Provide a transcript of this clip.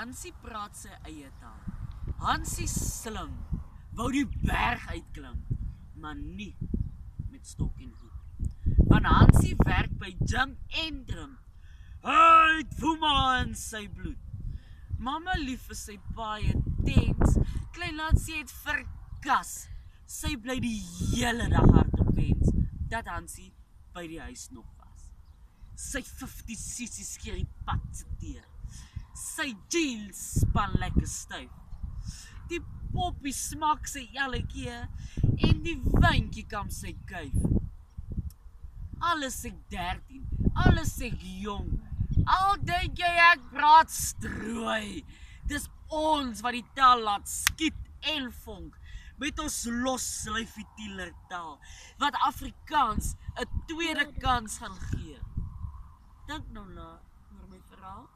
Hansie praat sy eie taal. Hansie slim, wou die berg uitklim, maar nie met stok en hoed. Want Hansie werk by Jim en Drum. Hy het woema in sy bloed. Mamma lief vir sy paai intens, klein Hansie het verkas. Sy bly die hele dag hardop wens, dat Hansie by die huis nog was. Sy 50 cc skeer die pad se teer. Sy jeans span lekker styf. Die poppie smaak sy elke en die wyntjie kam sy kuif. Alles ek 13, alles ek jong. Al dink jy ek praat strooi. Dis ons wat die taal laat skiet en vonk. Met ons los lyfie tielertaal, wat Afrikaans 'n tweede kans gaan gee. Dink nou na oor my verhaal.